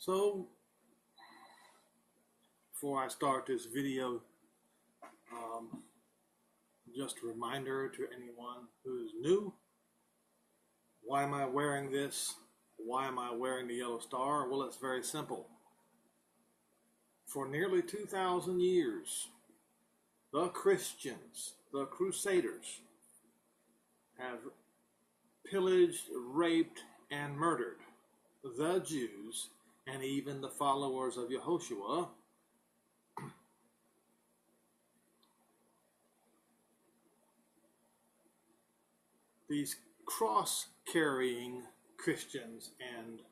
So, before I start this video, just a reminder to anyone who's new, why am I wearing this? Why am I wearing the yellow star? Well, it's very simple. For nearly 2,000 years, the Christians, the Crusaders, have pillaged, raped, and murdered the Jews and even the followers of Yehoshua. These cross-carrying Christians and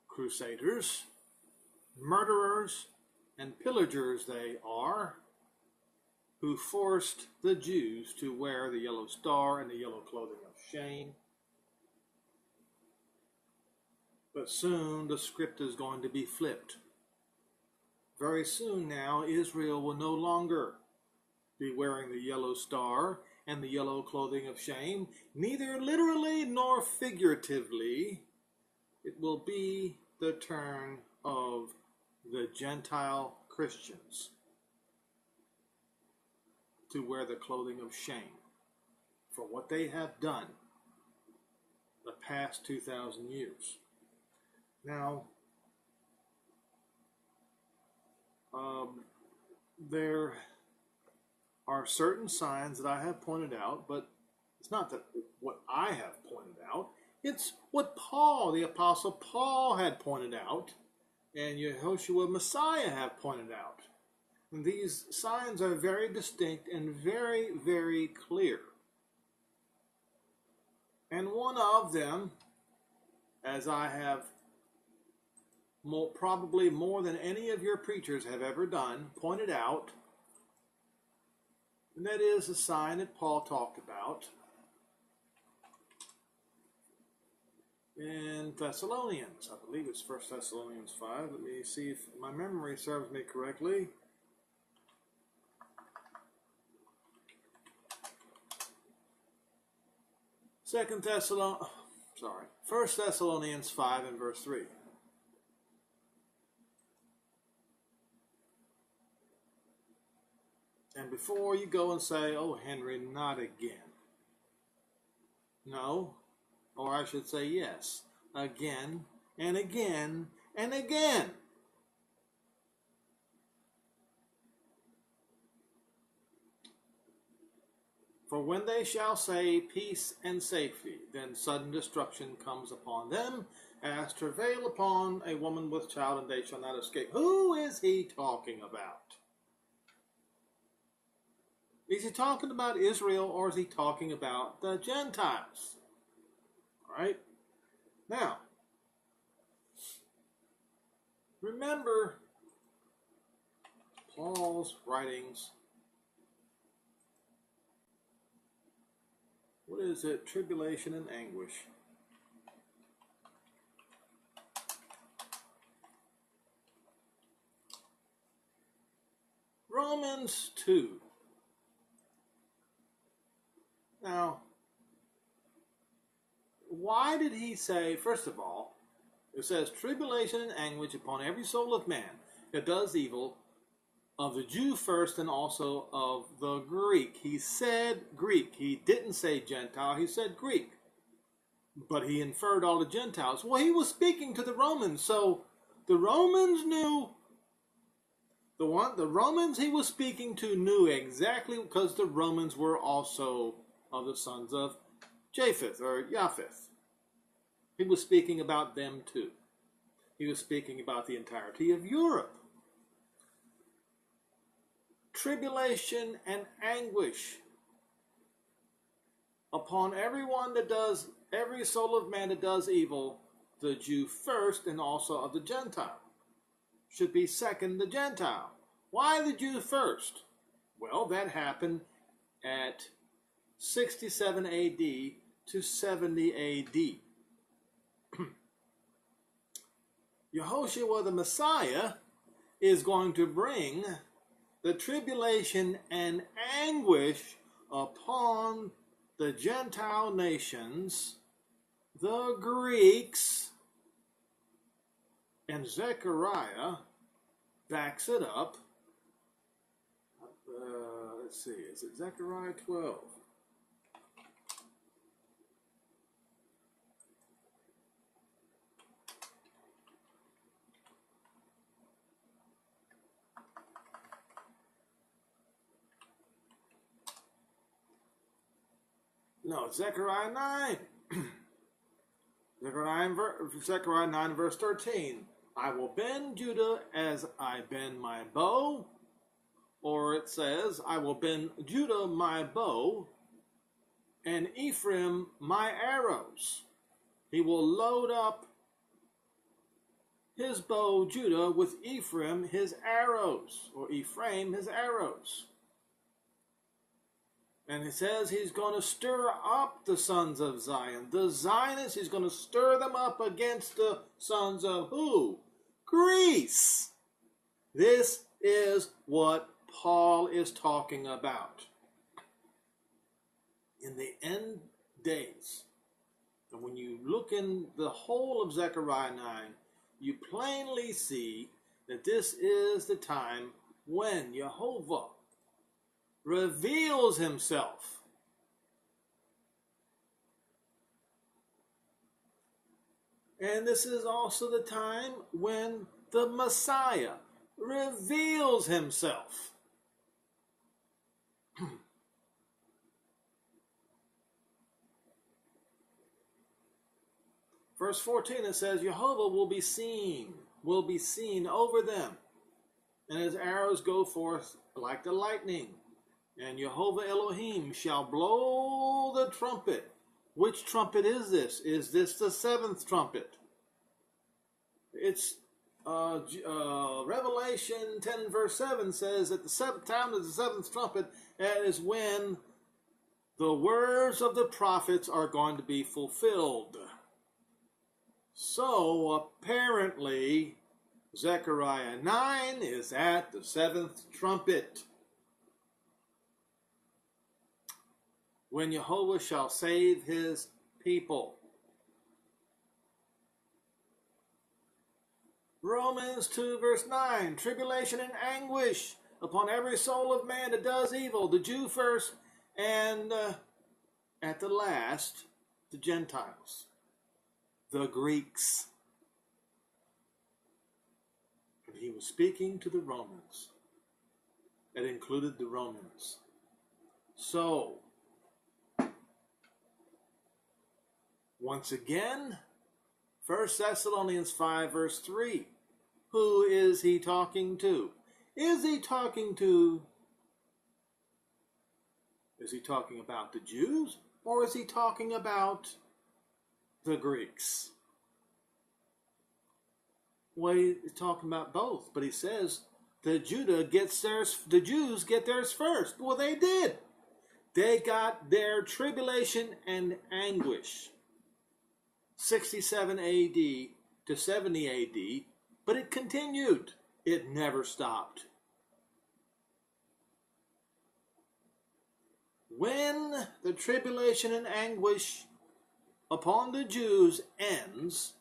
Crusaders, murderers and pillagers they are, who forced the Jews to wear the yellow star and the yellow clothing of shame. But soon the script is going to be flipped. Very soon now, Israel will no longer be wearing the yellow star and the yellow clothing of shame, neither literally nor figuratively. It will be the turn of the Gentile Christians to wear the clothing of shame for what they have done the past 2,000 years. Now, there are certain signs that I have pointed out, but it's not that what I have pointed out, it's what Paul, the Apostle Paul, had pointed out, and Yehoshua Messiah have pointed out. And these signs are very distinct and very, very clear. And one of them, as I have probably more than any of your preachers have ever done, pointed out, and that is a sign that Paul talked about in Thessalonians. I believe it's 1 Thessalonians 5. Let me see if my memory serves me correctly. First Thessalonians 5 and verse 3. And before you go and say, oh, Henry, not again. No, or I should say yes, again and again and again. For when they shall say peace and safety, then sudden destruction comes upon them, as travail upon a woman with child, and they shall not escape. Who is he talking about? Is he talking about Israel, or is he talking about the Gentiles? All right. Now, remember Paul's writings. What is it? Tribulation and anguish. Romans 2. Now, why did he say, first of all, it says, tribulation and anguish upon every soul of man that does evil, of the Jew first and also of the Greek. He said Greek. He didn't say Gentile. He said Greek. But he inferred all the Gentiles. Well, he was speaking to the Romans, so the Romans knew. The Romans he was speaking to knew exactly, because the Romans were also of the sons of Japheth or Japheth. He was speaking about them too. He was speaking about the entirety of Europe. Tribulation and anguish upon everyone that does, every soul of man that does evil, the Jew first and also of the Gentile. Should be second the Gentile. Why the Jew first? Well, that happened at 67 AD to 70 AD. Yehoshua the Messiah is going to bring the tribulation and anguish upon the Gentile nations, the Greeks, And Zechariah backs it up. Let's see, is it Zechariah 12? No, it's Zechariah 9. Zechariah 9, verse 13. I will bend Judah as I bend my bow. Or it says, I will bend Judah my bow, and Ephraim my arrows. He will load up his bow, Judah, with Ephraim his arrows, or Ephraim his arrows. And it says he's going to stir up the sons of Zion. The Zionists, he's going to stir them up against the sons of who? Greece. This is what Paul is talking about. In the end days, and when you look in the whole of Zechariah 9, you plainly see that this is the time when Jehovah reveals himself. And this is also the time when the Messiah reveals himself. Verse 14, it says, Jehovah will be seen over them, and his arrows go forth like the lightning. And Jehovah Elohim shall blow the trumpet. Which trumpet is this? Is this the seventh trumpet? It's Revelation 10 verse 7 says that the seventh time of the seventh trumpet, that is when the words of the prophets are going to be fulfilled. So apparently Zechariah 9 is at the seventh trumpet, when Jehovah shall save his people. Romans 2 verse 9, tribulation and anguish upon every soul of man that does evil, the Jew first, and at the last, the Gentiles, the Greeks. And he was speaking to the Romans. That included the Romans. So, once again, 1 Thessalonians 5 verse 3. Who is he talking to? Is he talking about the Jews, or is he talking about the Greeks? Well, he's talking about both, but he says the Jews get theirs first. Well, they did. They got their tribulation and anguish. 67 AD to 70 AD, but it continued. It never stopped. When the tribulation and anguish upon the Jews ends,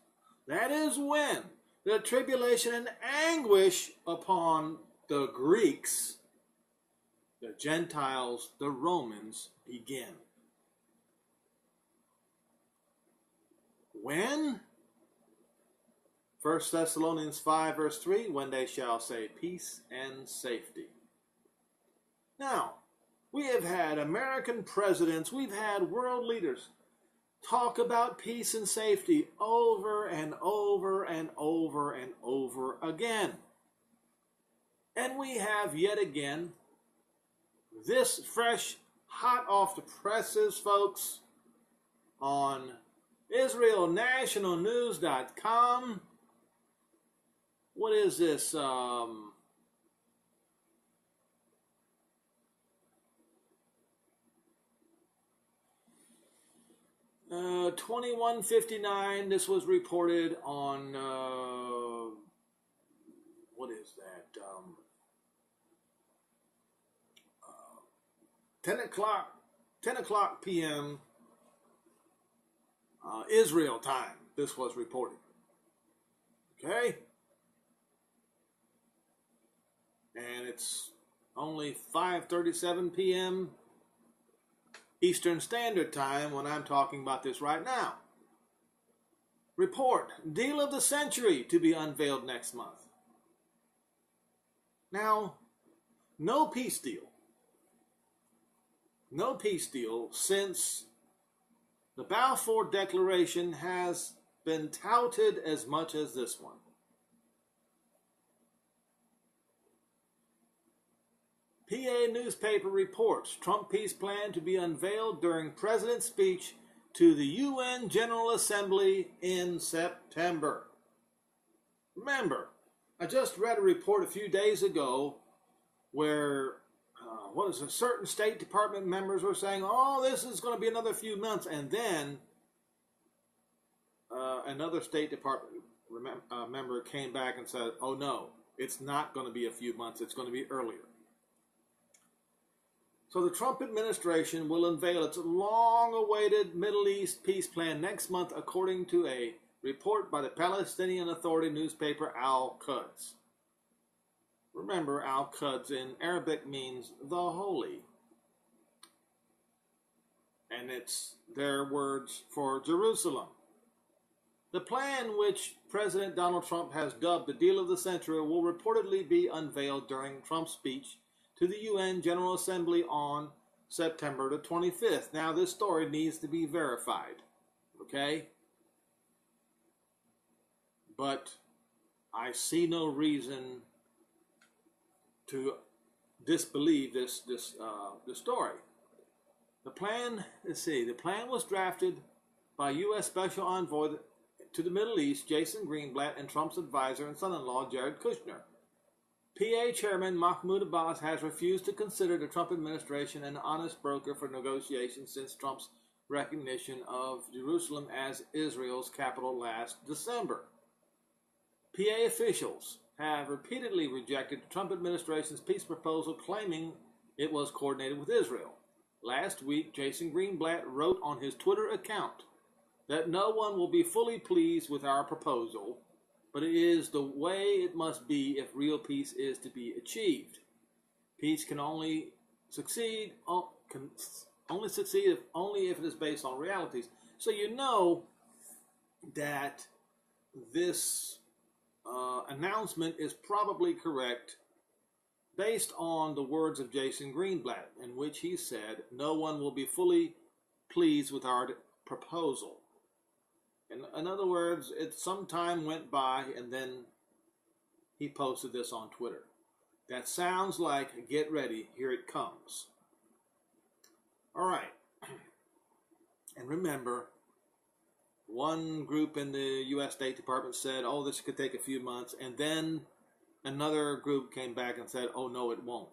that is when the tribulation and anguish upon the Greeks, the Gentiles, the Romans begin. When? 1 Thessalonians 5 verse 3, when they shall say peace and safety. Now, we have had American presidents, we've had world leaders talk about peace and safety over and over and over and over again. And we have yet again this fresh, hot off the presses, folks, on IsraelNationalNews.com. What is this? 2159. This was reported on what is that? 10 o'clock p.m. Israel time. This was reported. Okay. and it's only 5:37 p.m. Eastern Standard Time when I'm talking about this right now. Report, deal of the century to be unveiled next month. Now, no peace deal. No peace deal since the Balfour Declaration has been touted as much as this one. PA newspaper reports Trump peace plan to be unveiled during President's speech to the UN General Assembly in September. Remember, I just read a report a few days ago where certain State Department members were saying, oh, this is going to be another few months, and then another State Department member came back and said, oh no, it's not going to be a few months, it's going to be earlier. So the Trump administration will unveil its long-awaited Middle East peace plan next month, according to a report by the Palestinian Authority newspaper Al-Quds. Remember, Al-Quds in Arabic means the holy. And it's their words for Jerusalem. The plan, which President Donald Trump has dubbed the deal of the century, will reportedly be unveiled during Trump's speech to the UN General Assembly on September the 25th. Now, this story needs to be verified, okay? But I see no reason to disbelieve this story. The plan, the plan was drafted by U.S. Special Envoy to the Middle East, Jason Greenblatt, and Trump's advisor and son-in-law, Jared Kushner. PA Chairman Mahmoud Abbas has refused to consider the Trump administration an honest broker for negotiations since Trump's recognition of Jerusalem as Israel's capital last December. PA officials have repeatedly rejected the Trump administration's peace proposal, claiming it was coordinated with Israel. Last week, Jason Greenblatt wrote on his Twitter account that no one will be fully pleased with our proposal, but it is the way it must be if real peace is to be achieved. Peace can only succeed if it is based on realities. So you know that this announcement is probably correct based on the words of Jason Greenblatt, in which he said, no one will be fully pleased with our proposal. In other words, some time went by and then he posted this on Twitter. That sounds like, get ready, here it comes. All right. And remember, one group in the U.S. State Department said, oh, this could take a few months. And then another group came back and said, oh, no, it won't.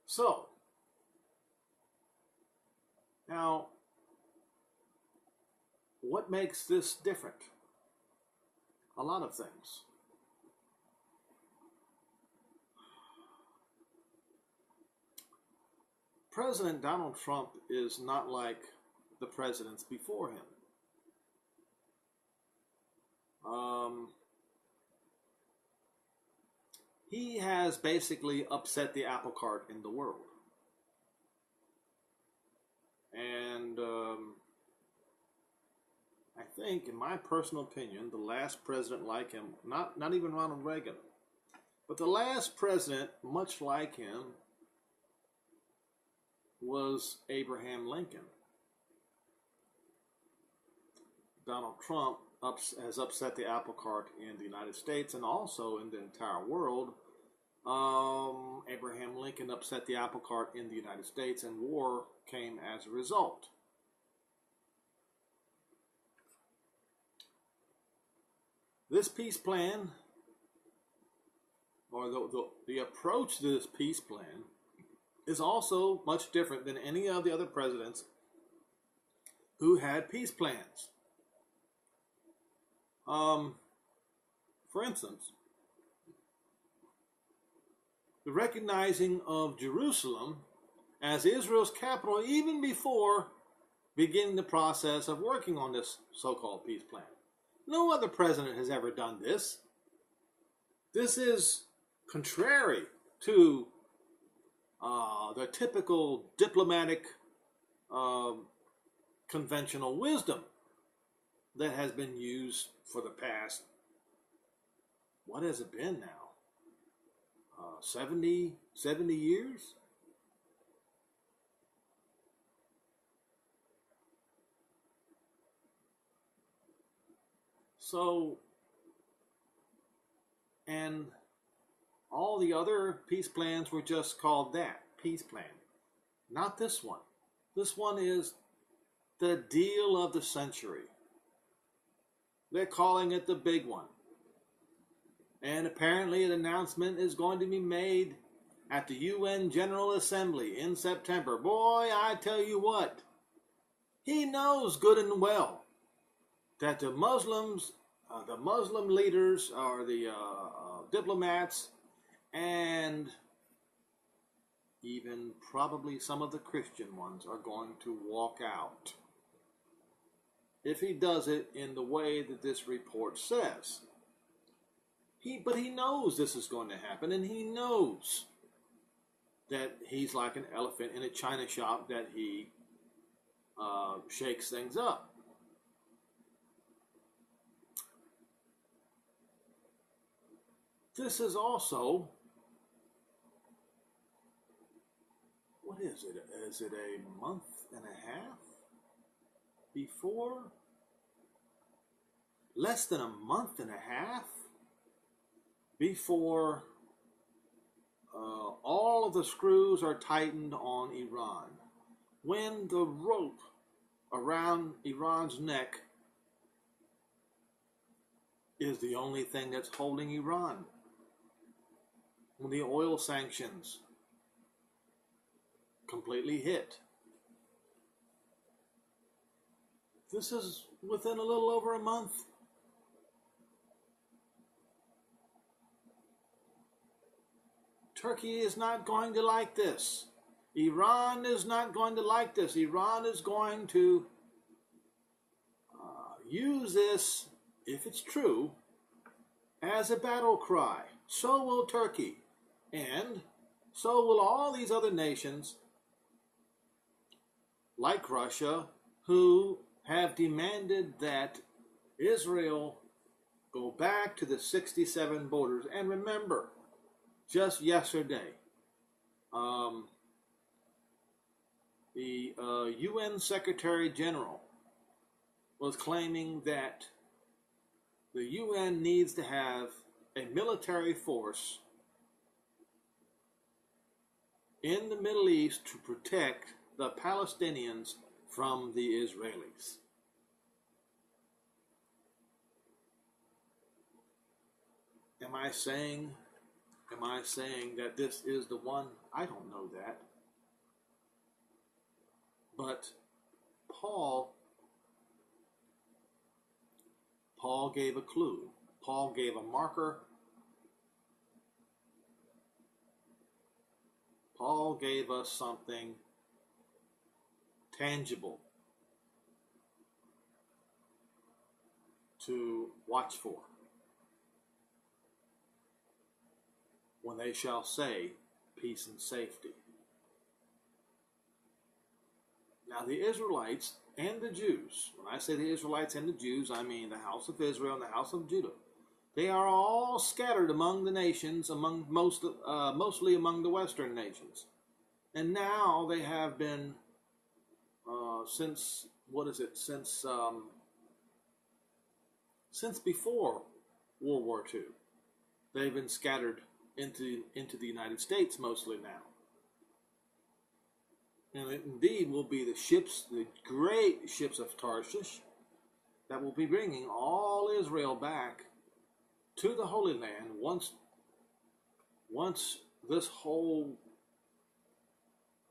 So, now, what makes this different? A lot of things. President Donald Trump is not like the presidents before him. He has basically upset the apple cart in the world. And I think, in my personal opinion, the last president like him, not even Ronald Reagan, but the last president much like him was Abraham Lincoln. Donald Trump has upset the apple cart in the United States and also in the entire world. Abraham Lincoln upset the apple cart in the United States, and war came as a result. This peace plan, or the approach to this peace plan, is also much different than any of the other presidents who had peace plans. For instance, the recognizing of Jerusalem as Israel's capital even before beginning the process of working on this so-called peace plan. No other president has ever done this. This is contrary to the typical diplomatic um, conventional wisdom that has been used for the past, what has it been now? 70 years? So, and all the other peace plans were just called that, peace plan. Not this one. This one is the deal of the century. They're calling it the big one. And apparently an announcement is going to be made at the UN General Assembly in September. Boy, I tell you what, he knows good and well that the Muslim leaders, or the diplomats, and even probably some of the Christian ones are going to walk out if he does it in the way that this report says. But he knows this is going to happen, and he knows that he's like an elephant in a china shop, that he shakes things up. This is also, what is it? Is it a month and a half before? Less than a month and a half before all of the screws are tightened on Iran. When the rope around Iran's neck is the only thing that's holding Iran. When the oil sanctions completely hit. This is within a little over a month. Turkey is not going to like this. Iran is not going to like this. Iran is going to use this, if it's true, as a battle cry. So will Turkey. And so will all these other nations, like Russia, who have demanded that Israel go back to the 67 borders. And remember, just yesterday, the UN Secretary General was claiming that the UN needs to have a military force in the Middle East to protect the Palestinians from the Israelis. Am I saying that this is the one? I don't know that. But Paul gave a clue. Paul gave a marker. Paul gave us something tangible to watch for. When they shall say peace and safety. Now the Israelites and the Jews, when I say the Israelites and the Jews, I mean the house of Israel and the house of Judah. They are all scattered among the nations, mostly among the Western nations. And now they have been, since before World War II, they've been scattered into the United States mostly now. And it indeed will be the great ships of Tarshish, that will be bringing all Israel back to the Holy Land once this whole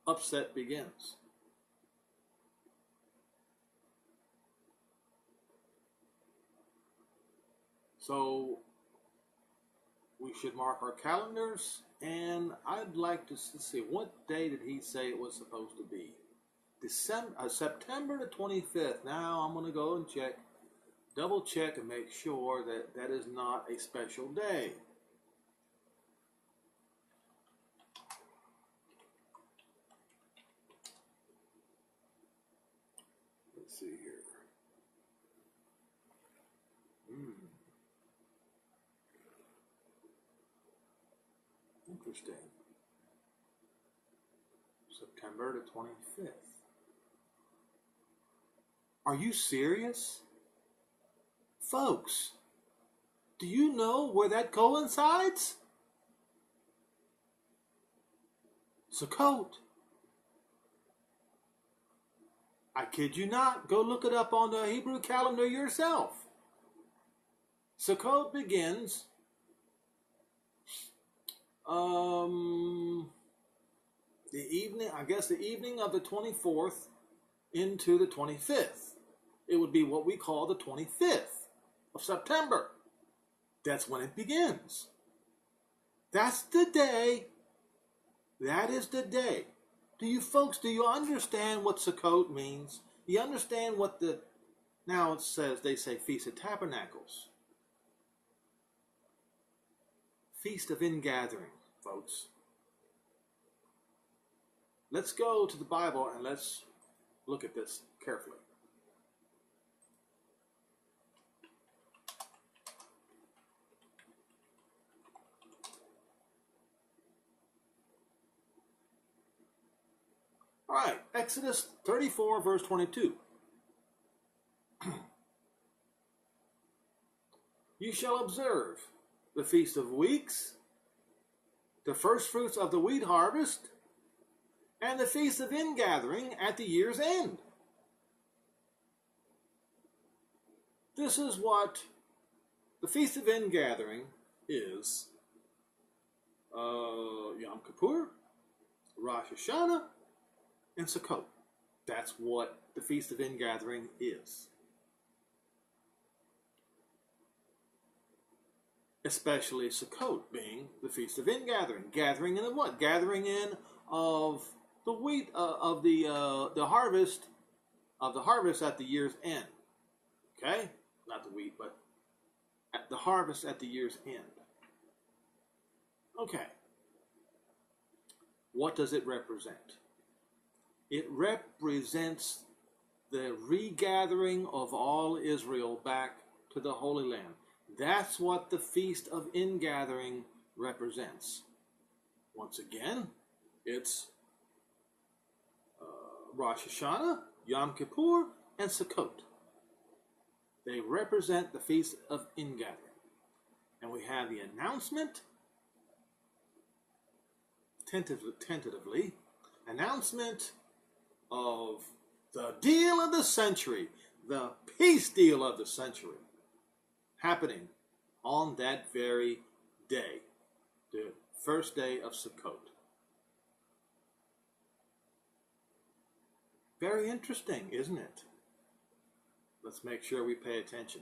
upset begins. So we should mark our calendars, and I'd like to see, what day did he say it was supposed to be? September the 25th. Now I'm going to go and double check and make sure that that is not a special day. Interesting. September the 25th. Are you serious? Folks, do you know where that coincides? Sukkot. I kid you not. Go look it up on the Hebrew calendar yourself. Sukkot begins the evening of the 24th into the 25th. It would be what we call the 25th of September. That's when it begins. That's the day. That is the day. Do you understand what Sukkot means? Do you understand what now it says, they say Feast of Tabernacles. Feast of Ingathering, folks. Let's go to the Bible and let's look at this carefully. All right, Exodus 34, verse 22. You shall observe the Feast of Weeks, the first fruits of the wheat harvest, and the Feast of Ingathering at the year's end. This is what the Feast of Ingathering is. Yom Kippur, Rosh Hashanah, and Sukkot. That's what the Feast of Ingathering is. Especially Sukkot being the Feast of Ingathering. Gathering in what? Gathering in of the wheat of the harvest at the year's end. Okay? Not the wheat, but at the harvest at the year's end. Okay. What does it represent? It represents the regathering of all Israel back to the Holy Land. That's what the Feast of Ingathering represents. Once again, it's Rosh Hashanah, Yom Kippur, and Sukkot. They represent the Feast of Ingathering. And we have the announcement, tentatively, announcement of the deal of the century, the peace deal of the century, happening on that very day, the first day of Sukkot. Very interesting, isn't it? Let's make sure we pay attention.